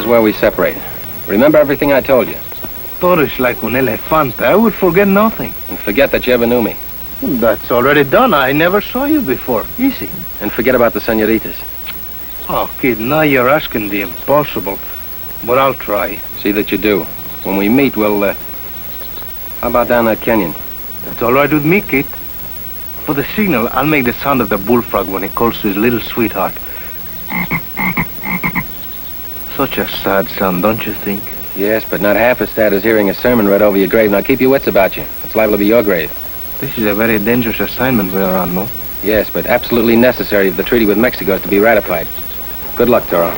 where we separate. Remember everything I told you. Toro is like un elefante. I would forget nothing. And forget that you ever knew me. That's already done. I never saw you before. Easy. And forget about the senoritas. Oh, kid, now you're asking the impossible. But I'll try. See that you do. When we meet, we'll, how about down that canyon? That's all right with me, kid. For the signal, I'll make the sound of the bullfrog when he calls to his little sweetheart. Such a sad sound, don't you think? Yes, but not half as sad as hearing a sermon read over your grave. Now keep your wits about you. It's liable to be your grave. This is a very dangerous assignment we are on, no? Yes, but absolutely necessary if the treaty with Mexico is to be ratified. Good luck, Toro.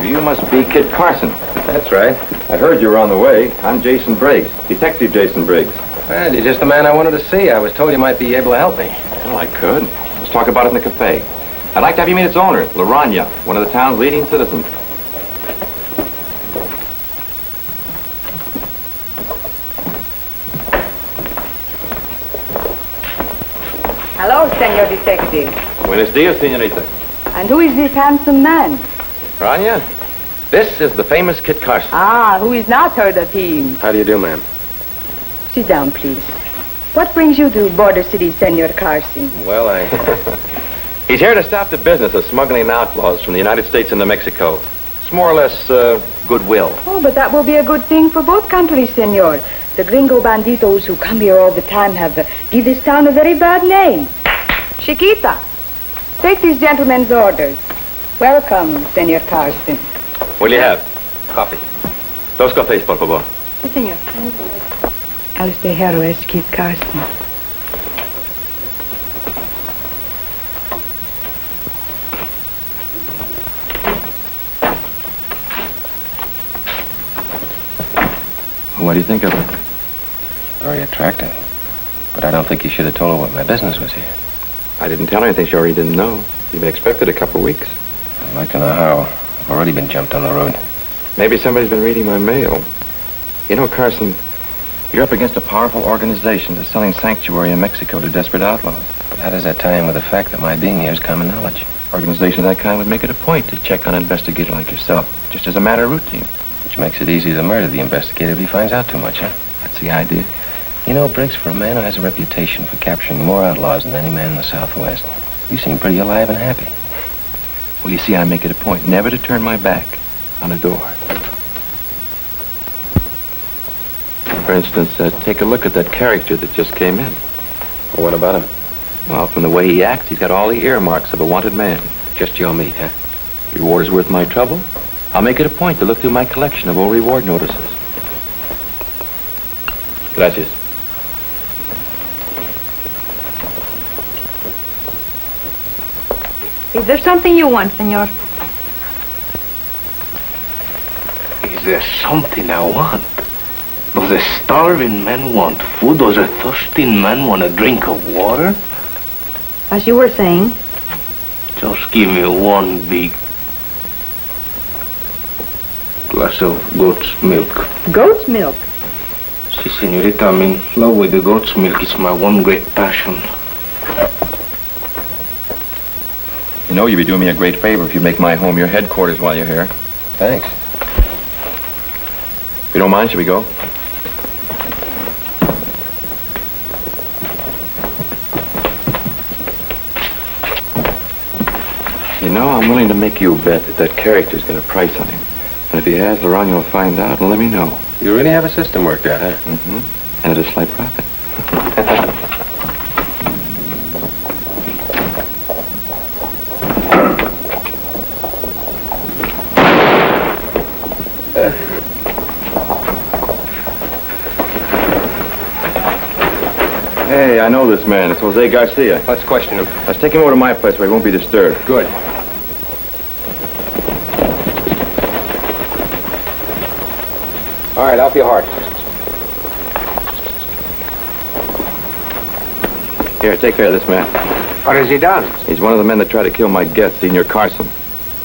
You must be Kit Carson. That's right. I heard you were on the way. I'm Jason Briggs, Detective Jason Briggs. Well, you're just the man I wanted to see. I was told you might be able to help me. Well, I could. Let's talk about it in the cafe. I'd like to have you meet its owner, Laranya, one of the town's leading citizens. Hello, Senor Detective. Buenos dias, señorita. And who is this handsome man? Rania, this is the famous Kit Carson. Ah, who is not heard of him? How do you do, ma'am? Sit down, please. What brings you to Border City, Senor Carson? Well, He's here to stop the business of smuggling outlaws from the United States into Mexico. It's more or less goodwill. Oh, but that will be a good thing for both countries, Senor. The gringo banditos who come here all the time have give this town a very bad name. Chiquita, take this gentleman's orders. Welcome, Senor Carson. What do you have? coffee. Dos cafés, por favor. Sí, señor. Alistair Harris, Kit Carson. What do you think of her? Very attractive. But I don't think you should have told her what my business was here. I didn't tell her anything she already didn't know. You've been expected a couple of weeks. I'd like to know how. I've already been jumped on the road. Maybe somebody's been reading my mail. You know, Carson, you're up against a powerful organization that's selling sanctuary in Mexico to desperate outlaws. But how does that tie in with the fact that my being here is common knowledge? Organization of that kind would make it a point to check on an investigator like yourself, just as a matter of routine. Which makes it easy to murder the investigator if he finds out too much, huh? That's the idea. You know, Briggs, for a man who has a reputation for capturing more outlaws than any man in the Southwest, you seem pretty alive and happy. Well, you see, I make it a point never to turn my back on a door. For instance, take a look at that character that just came in. Well, what about him? Well, from the way he acts, he's got all the earmarks of a wanted man. Just your meat, huh? Reward is worth my trouble. I'll make it a point to look through my collection of old reward notices. Gracias. Is there something you want, senor? Is there something I want? Does a starving man want food? Does a thirsty man want a drink of water? As you were saying. Just give me one big glass of goat's milk. Goat's milk? Si, senorita, I'm in love with the goat's milk. It's my one great passion. You know, you'd be doing me a great favor if you make my home your headquarters while you're here. Thanks. If you don't mind, should we go? You know, I'm willing to make you a bet that character's got a price on him. And if he has, Laurent will find out and let me know. You really have a system worked out, huh? Mm-hmm. And at a slight profit. Hey, I know this man. It's Jose Garcia. Let's question him. Let's take him over to my place where he won't be disturbed. Good. All right, off your heart. Here, take care of this man. What has he done? He's one of the men that tried to kill my guest, Senor Carson.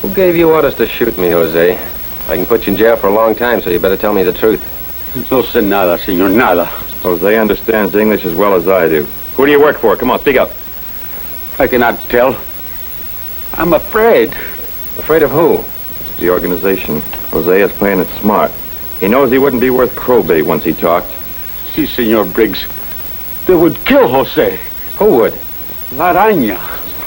Who gave you orders to shoot me, Jose? I can put you in jail for a long time, so you better tell me the truth. No sé nada, senor, nada. Jose understands English as well as I do. Who do you work for? Come on, speak up. I cannot tell. I'm afraid. Afraid of who? It's the organization. Jose is playing it smart. He knows he wouldn't be worth crow bait once he talked. Si, senor Briggs. They would kill Jose. Who would? La Araña.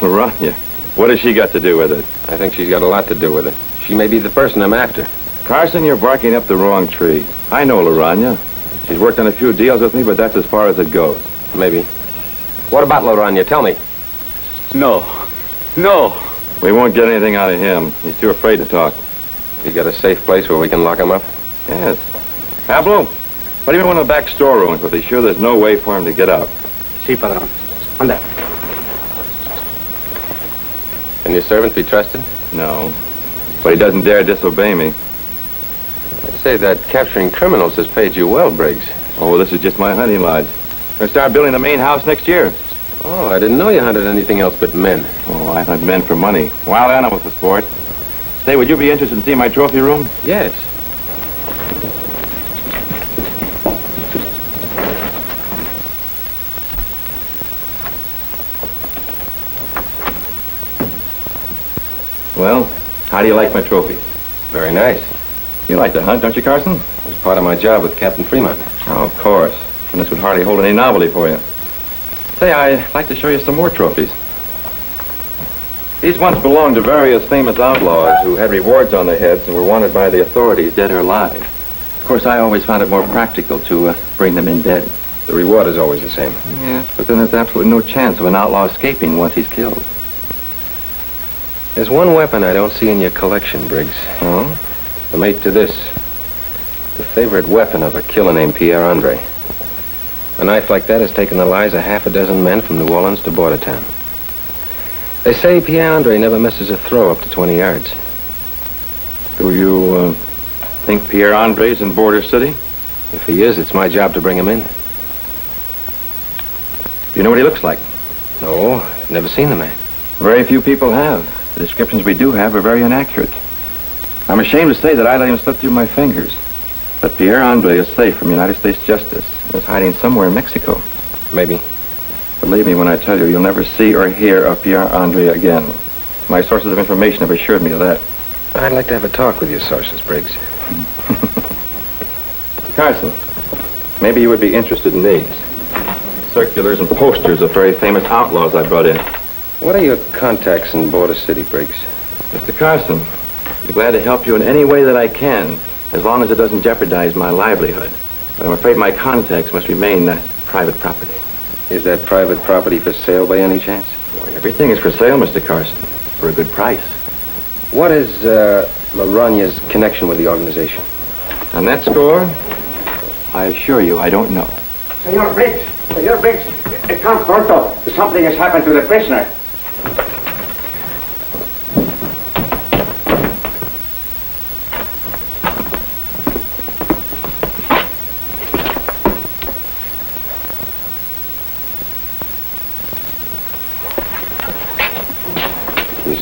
Laurent, what has she got to do with it? I think she's got a lot to do with it. She may be the person I'm after. Carson, you're barking up the wrong tree. I know Laurent. She's worked on a few deals with me, but that's as far as it goes. Maybe. What about Laurent? Tell me. No. No. We won't get anything out of him. He's too afraid to talk. You got a safe place where we can lock him up? Yes. Pablo, put him in one of the back storerooms, but be sure there's no way for him to get out. Si, padrón. Anda. Can your servant be trusted? No. But he doesn't dare disobey me. I'd say that capturing criminals has paid you well, Briggs. Oh, this is just my hunting lodge. We're going to start building the main house next year. Oh, I didn't know you hunted anything else but men. Oh, I hunt men for money. Wild animals for sport. Say, would you be interested in seeing my trophy room? Yes. Well, how do you like my trophies? Very nice. You like to hunt, don't you, Carson? It was part of my job with Captain Fremont. Oh, of course. And this would hardly hold any novelty for you. Say, I'd like to show you some more trophies. These once belonged to various famous outlaws who had rewards on their heads and were wanted by the authorities, dead or alive. Of course, I always found it more practical to bring them in dead. The reward is always the same. Yes, but then there's absolutely no chance of an outlaw escaping once he's killed. There's one weapon I don't see in your collection, Briggs. Oh? The mate to this. The favorite weapon of a killer named Pierre Andre. A knife like that has taken the lives of half a dozen men from New Orleans to Bordertown. They say Pierre Andre never misses a throw up to 20 yards. Do you think Pierre Andre's in Border City? If he is, it's my job to bring him in. Do you know what he looks like? No, I've never seen the man. Very few people have. The descriptions we do have are very inaccurate. I'm ashamed to say that I let him slip through my fingers. But Pierre Andre is safe from United States justice and is hiding somewhere in Mexico. Maybe. Believe me when I tell you, you'll never see or hear of Pierre Andre again. My sources of information have assured me of that. I'd like to have a talk with your sources, Briggs. Carson, maybe you would be interested in these. Circulars and posters of very famous outlaws I brought in. What are your contacts in Border City, Briggs? Mr. Carson, I'd be glad to help you in any way that I can, as long as it doesn't jeopardize my livelihood. But I'm afraid my contacts must remain private property. Is that private property for sale by any chance? Boy, everything is for sale, Mr. Carson, for a good price. What is Laranya's connection with the organization? On that score, I assure you I don't know. Senor Briggs, Count Pronto, something has happened to the prisoner.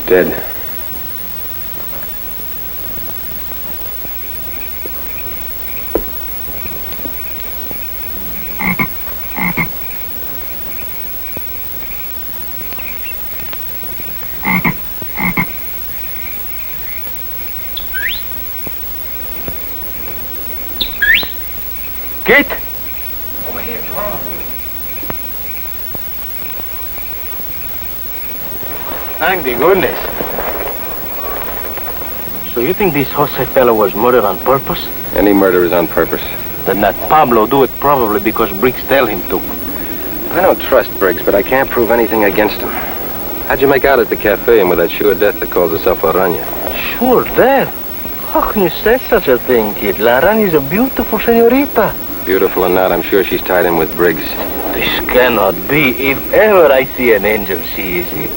dead. Kit? Over here, Toro. Thank the goodness. So you think this Jose fellow was murdered on purpose? Any murder is on purpose. Then that Pablo do it probably because Briggs tell him to. I don't trust Briggs, but I can't prove anything against him. How'd you make out at the cafe and with that sure death that calls herself La Araña? Sure death? How can you say such a thing, kid? La Araña is a beautiful senorita. Beautiful or not, I'm sure she's tied in with Briggs. This cannot be. If ever I see an angel, she is it.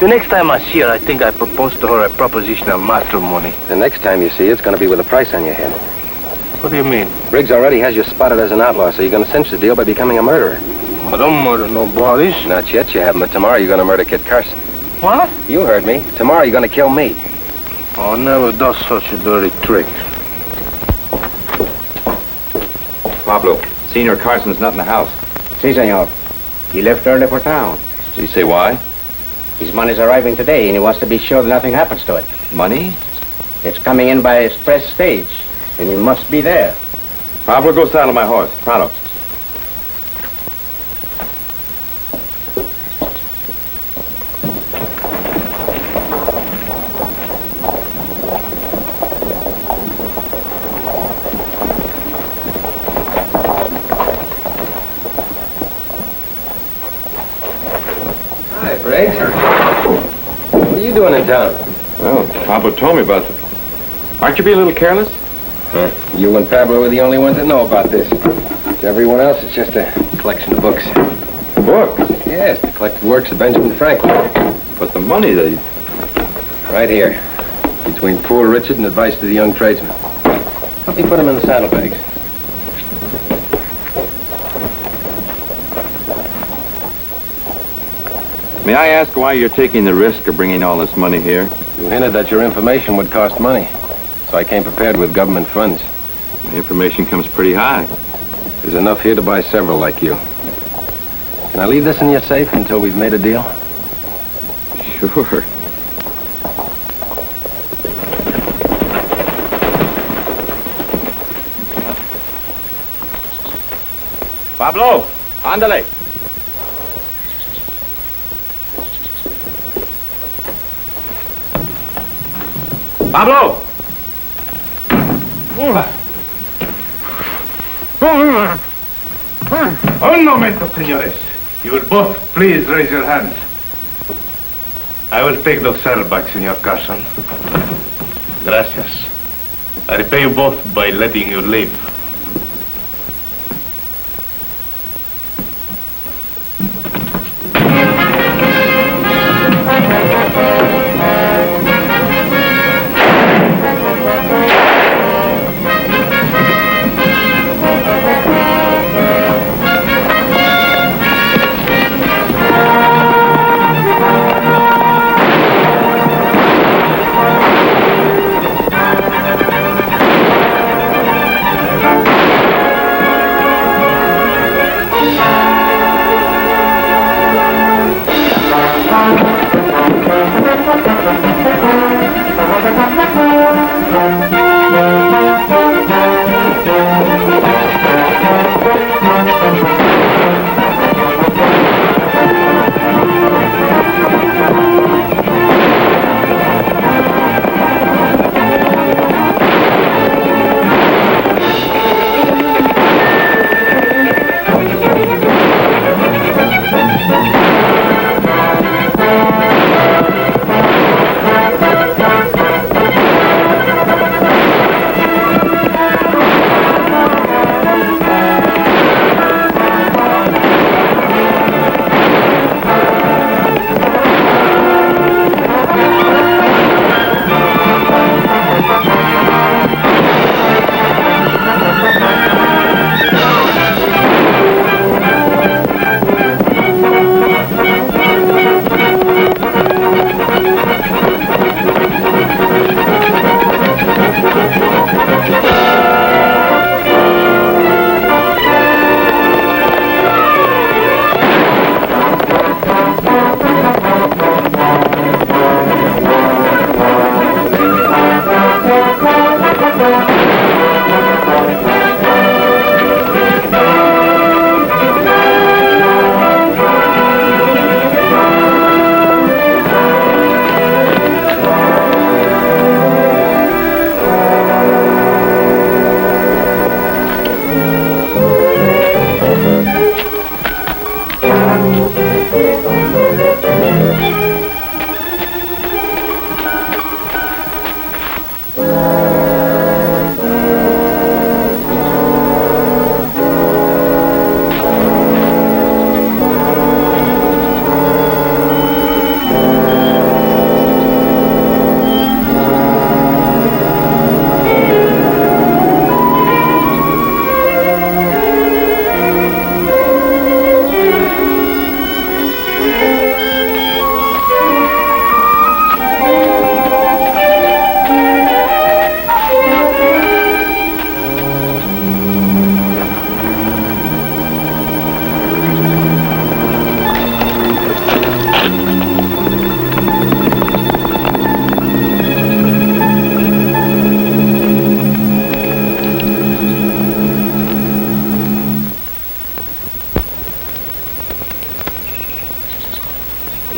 The next time I see her, I think I propose to her a proposition of matrimony. The next time you see her, it's going to be with a price on your head. What do you mean? Briggs already has you spotted as an outlaw, so you're going to cinch the deal by becoming a murderer. I don't murder nobody. Not yet, you haven't, but tomorrow you're going to murder Kit Carson. What? You heard me. Tomorrow you're going to kill me. Oh, never does such a dirty trick. Pablo, Senor Carson's not in the house. Si, senor. He left early for town. Did he say why? His money's arriving today, and he wants to be sure that nothing happens to it. Money? It's coming in by express stage, and he must be there. Pablo, go saddle my horse. Pronto. Hi, Briggs. What are you doing in town? Well, Pablo told me about it. Aren't you being a little careless? Huh? You and Pablo are the only ones that know about this. To everyone else, it's just a collection of books. Books? Yes, the collected works of Benjamin Franklin. But the money that he... Right here. Between Poor Richard and Advice to the Young Tradesman. Help me put them in the saddlebags. May I ask why you're taking the risk of bringing all this money here? You hinted that your information would cost money. So I came prepared with government funds. The information comes pretty high. There's enough here to buy several like you. Can I leave this in your safe until we've made a deal? Sure. Pablo, ándale. Pablo! Un momento, señores. You will both please raise your hands. I will take those saddlebags, Senor Carson. Gracias. I repay you both by letting you live.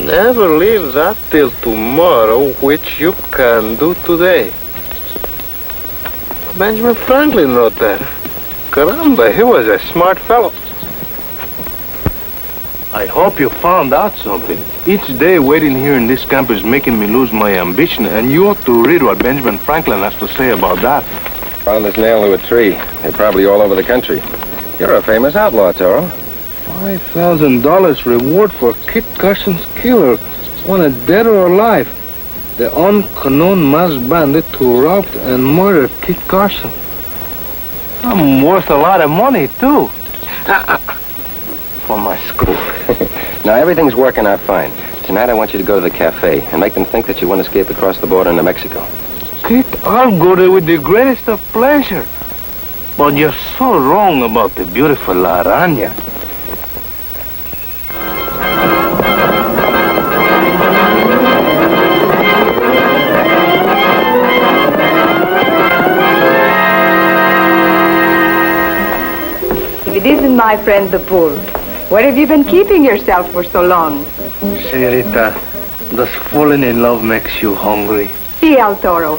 Never leave that till tomorrow, which you can do today. Benjamin Franklin wrote that. Caramba, he was a smart fellow. I hope you found out something. Each day waiting here in this camp is making me lose my ambition, and you ought to read what Benjamin Franklin has to say about that. Found this nail to a tree. They're probably all over the country. You're a famous outlaw, Toro. $5,000 reward for Kit Carson's killer, wanted dead or alive. The unknown masked bandit who robbed and murdered Kit Carson. I'm worth a lot of money, too. For my school. Now, everything's working out fine. Tonight, I want you to go to the cafe and make them think that you want to escape across the border into Mexico. Kit, I'll go there with the greatest of pleasure. But you're so wrong about the beautiful La Araña. If it isn't my friend the bull, where have you been keeping yourself for so long? Señorita, does falling in love makes you hungry? See, El Toro,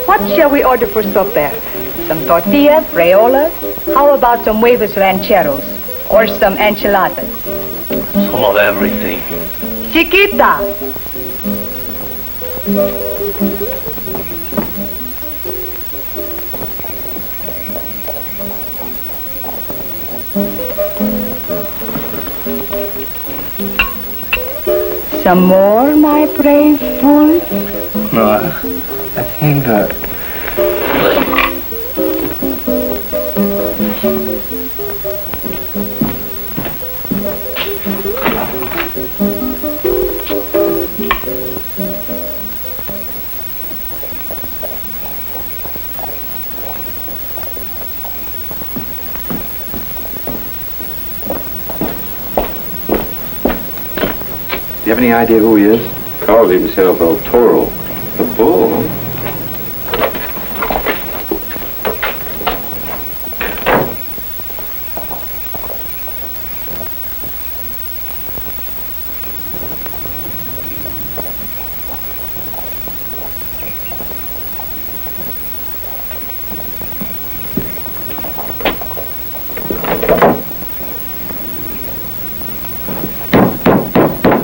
what shall we order for supper? Some tortillas, frijoles? How about some huevos rancheros? Or some enchiladas? Some of everything. Chiquita! Some more, my brave bull? No, I think Do you have any idea who he is? Calls himself El Toro. The bull.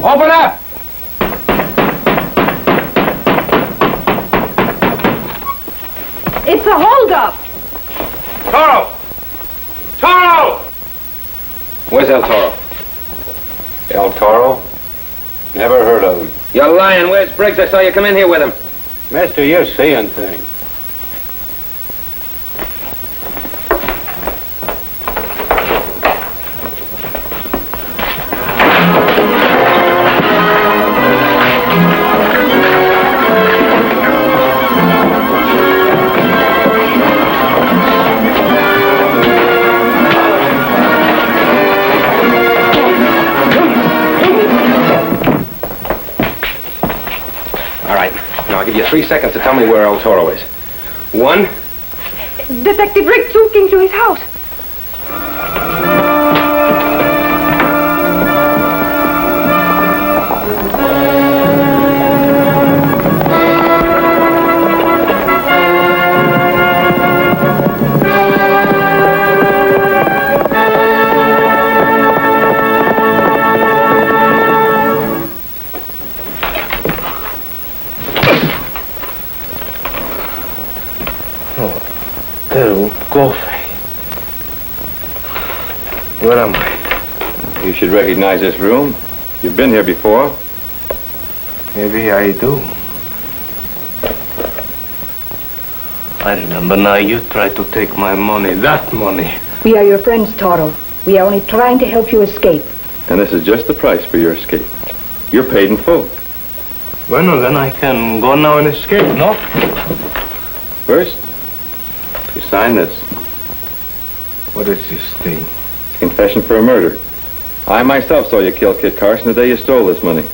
Open up! It's a holdup! Toro! Toro! Where's El Toro? El Toro? Never heard of him. You're lying. Where's Briggs? I saw you come in here with him. Mister, you're seeing things. I'll give you 3 seconds to tell me where El Toro is. 1. Detective Rick took him to his house. Coffee. Where am I? You should recognize this room. You've been here before. Maybe I do. I remember now you tried to take my money, that money. We are your friends, Toro. We are only trying to help you escape. And this is just the price for your escape. You're paid in full. Well, then I can go now and escape, no? First, you sign this. What is this thing? It's a confession for a murder. I myself saw you kill Kit Carson the day you stole this money.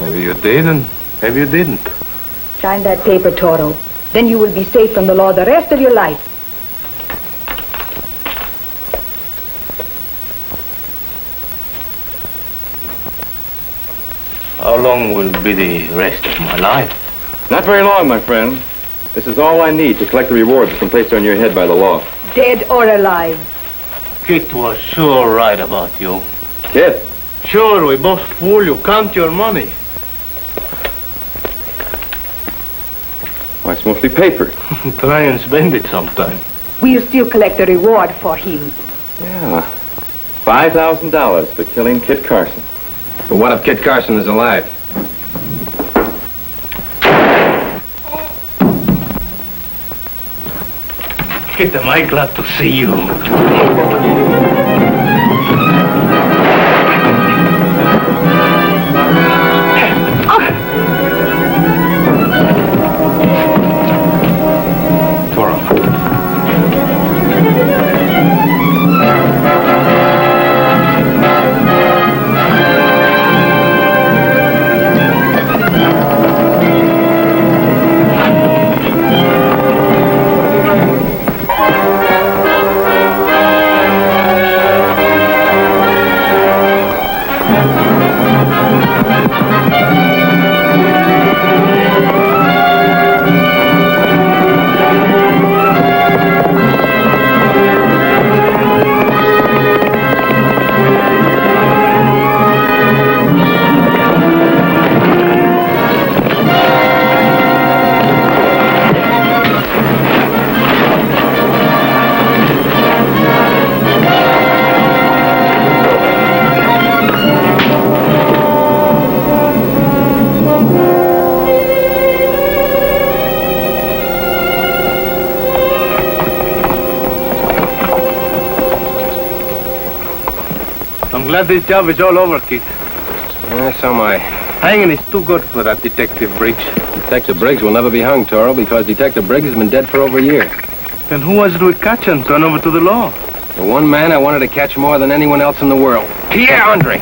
Maybe you did and maybe you didn't. Sign that paper, Toro. Then you will be safe from the law the rest of your life. How long will be the rest of my life? Not very long, my friend. This is all I need to collect the rewards that's been placed on your head by the law. Dead or alive. Kit was sure right about you. Kit? Sure, we both fool you. Count your money. Why, it's mostly paper. Try and spend it sometime. We'll still collect the reward for him. Yeah. $5,000 for killing Kit Carson. But what if Kit Carson is alive? Kit, am I glad to see you. Toro. I'm glad this job is all over, Kit. So am I. Hanging is too good for that Detective Briggs. Detective Briggs will never be hung, Toro, because Detective Briggs has been dead for over a year. Then who was it we catch and turn over to the law? The one man I wanted to catch more than anyone else in the world. Pierre Andre.